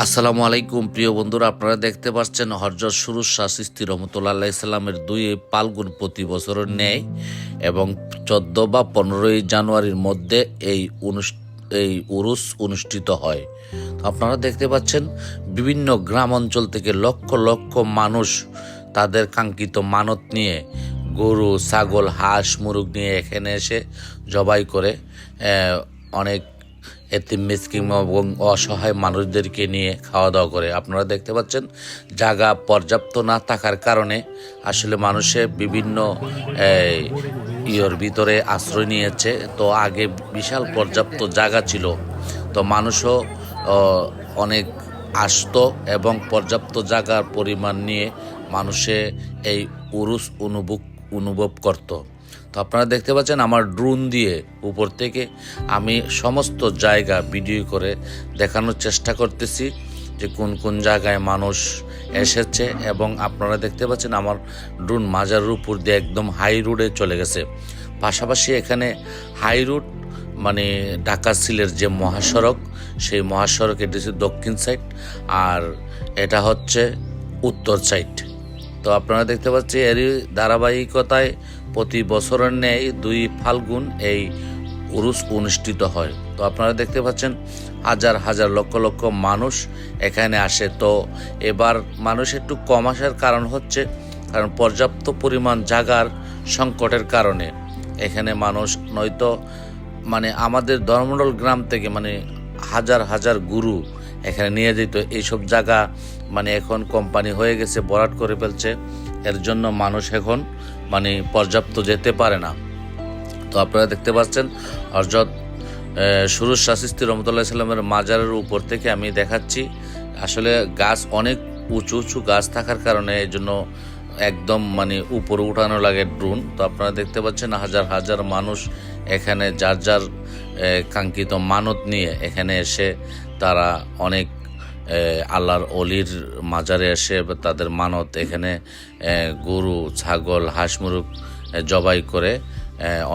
আসসালামু আলাইকুম প্রিয় বন্ধুরা, আপনারা দেখতে পাচ্ছেন হযরত সুরুজ শাহ চিশতি রহমতুল্লাহ আলাইহিস সালামের 2 ফাল্গুন প্রতি বছরের ন্যায় এবং 14 বা 15ই জানুয়ারির মধ্যে এই উরুস অনুষ্ঠিত হয়। আপনারা দেখতে পাচ্ছেন বিভিন্ন গ্রাম অঞ্চল থেকে লক্ষ লক্ষ মানুষ তাদের কাঙ্ক্ষিত মানত নিয়ে গরু, ছাগল, হাঁস, মুরগ নিয়ে এখানে এসে জবাই করে অনেক এতিম মিসকিন এবং অসহায় মানুষদেরকে নিয়ে খাওয়া দাওয়া করে। আপনারা দেখতে পাচ্ছেন জায়গা পর্যাপ্ত না থাকার কারণে আসলে মানুষে বিভিন্ন ভিতরে আশ্রয় নিয়েছে। তো আগে বিশাল পর্যাপ্ত জায়গা ছিল, তো মানুষও অনেক আসতো এবং পর্যাপ্ত জায়গার পরিমাণ নিয়ে মানুষে এই উরুস অনুভব করত। তো আপনারা দেখতে পাচ্ছেন আমার ড্রোন দিয়ে উপর থেকে আমি সমস্ত জায়গা ভিডিও করে দেখানোর চেষ্টা করতেছি যে কোন কোন জায়গায় মানুষ এসেছে, এবং আপনারা দেখতে পাচ্ছেন আমার ড্রোন মাজারের উপর দিয়ে একদম হাই রোডে চলে গেছে। পাশাপাশি এখানে হাই রোড মানে ঢাকা সিলেট যে মহাসড়ক, সেই মহাসড়ক এটি হচ্ছে দক্ষিণ সাইড আর এটা হচ্ছে উত্তর সাইড। তো আপনারা দেখতে পাচ্ছেন এরই ধারাবাহিকতায় প্রতি বছরের ন্যায় 2 ফাল্গুন এই উরুস অনুষ্ঠিত হয়। তো আপনারা দেখতে পাচ্ছেন হাজার হাজার লক্ষ লক্ষ মানুষ এখানে আসে। তো এবার মানুষ একটু কম আসার কারণ হচ্ছে কারণ পর্যাপ্ত পরিমাণ জায়গার সংকটের কারণে এখানে মানুষ নয়তো মানে আমাদের ধর্মমণ্ডল গ্রাম থেকে মানে হাজার হাজার গুরু এখানে নিয়ে যেত। এইসব জায়গা মানে এখন কোম্পানি হয়ে গেছে, ভরাট করে ফেলছে, এর জন্য মানুষ এখন মানে পর্যাপ্ত যেতে পারে না। তো আপনারা দেখতে পাচ্ছেন হযরত সুরুজ শাহ চিশতি রহমতুল্লাহ সাল্লামের মাজারের উপর থেকে আমি দেখাচ্ছি। আসলে গাছ অনেক উঁচু উঁচু গাছ থাকার কারণে এই জন্য একদম মানে উপরে উঠানো লাগে ড্রোন। তো আপনারা দেখতে পাচ্ছেন হাজার হাজার মানুষ এখানে যার যার কাঙ্ক্ষিত মানত নিয়ে এখানে এসে তারা অনেক আল্লাহর অলির মাজারে এসে তাদের মানত এখানে গরু, ছাগল, হাঁস, মুরগ জবাই করে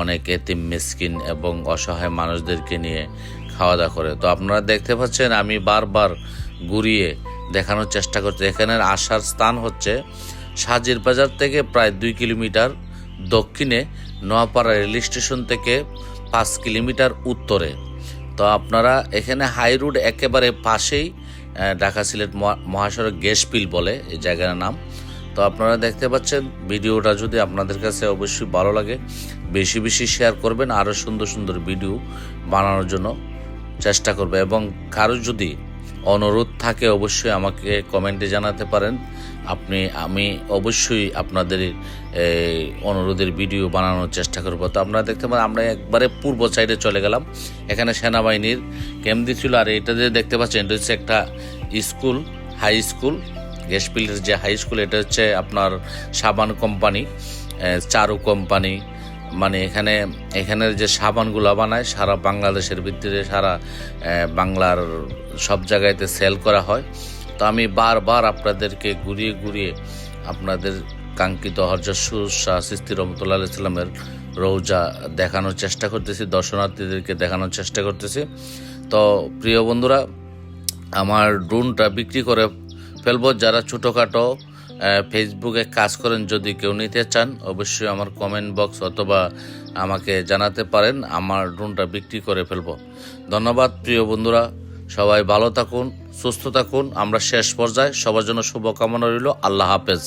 অনেক এতিম মিসকিন এবং অসহায় মানুষদেরকে নিয়ে খাওয়া দাওয়া করে। তো আপনারা দেখতে পাচ্ছেন আমি বারবার ঘুরিয়ে দেখানোর চেষ্টা করছি। এখানের আসার স্থান হচ্ছে সাজির বাজার থেকে প্রায় 2 কিলোমিটার দক্ষিণে, নোয়াপাড়া রেল স্টেশন থেকে 5 কিলোমিটার উত্তরে। তো আপনারা এখানে হাই রোড একেবারে পাশেই ঢাকা সিলেট মহাসড়ক গ্যাসপিল বলে এই জায়গার নাম। তো আপনারা দেখতে পাচ্ছেন ভিডিওটা যদি আপনাদের কাছে অবশ্যই ভালো লাগে বেশি বেশি শেয়ার করবেন, আরও সুন্দর সুন্দর ভিডিও বানানোর জন্য চেষ্টা করবে, এবং কারো যদি অনুরোধ থাকে অবশ্যই আমাকে কমেন্টে জানাতে পারেন। আমি অবশ্যই আপনাদের অনুরোধের ভিডিও বানানোর চেষ্টা করব। তো আপনারা দেখতে পারেন আমরা একবারে পূর্ব সাইডে চলে গেলাম, এখানে সেনাবাহিনীর ক্যাম্প দিয়েছিল। আর এটা যে দেখতে পাচ্ছেন এটা হচ্ছে একটা স্কুল, হাই স্কুল, গ্যাসপিলের যে হাই স্কুল, এটা হচ্ছে আপনার সাবান কোম্পানি, চারু কোম্পানি, মানে এখানের যে সাবানগুলো বানায় সারা বাংলাদেশের ভিত্তিতে সারা বাংলার সব জায়গাতে সেল করা হয়। তো আমি বারবার আপনাদেরকে ঘুরিয়ে ঘুরিয়ে আপনাদের কাঙ্ক্ষিত হযরত সুরুজ শাহ চিশতি রহমতুল্লাহ আলাইহিস সালামের রওজা দেখানোর চেষ্টা করতেছি, দর্শনার্থীদেরকে দেখানোর চেষ্টা করতেছি। তো প্রিয় বন্ধুরা, আমার ড্রোনটা বিক্রি করে ফেলবো। যারা ছোটোখাটো ফেসবুকে কাজ করেন, যদি কেউ নিতে চান অবশ্যই আমার কমেন্ট বক্স অথবা আমাকে জানাতে পারেন, আমার ড্রোনটা বিক্রি করে ফেলবো। ধন্যবাদ প্রিয় বন্ধুরা, সবাই ভালো থাকুন, সুস্থ থাকুন। আমরা শেষ পর্যায়ে সবার জন্য শুভকামনা রইল। আল্লাহ হাফেজ।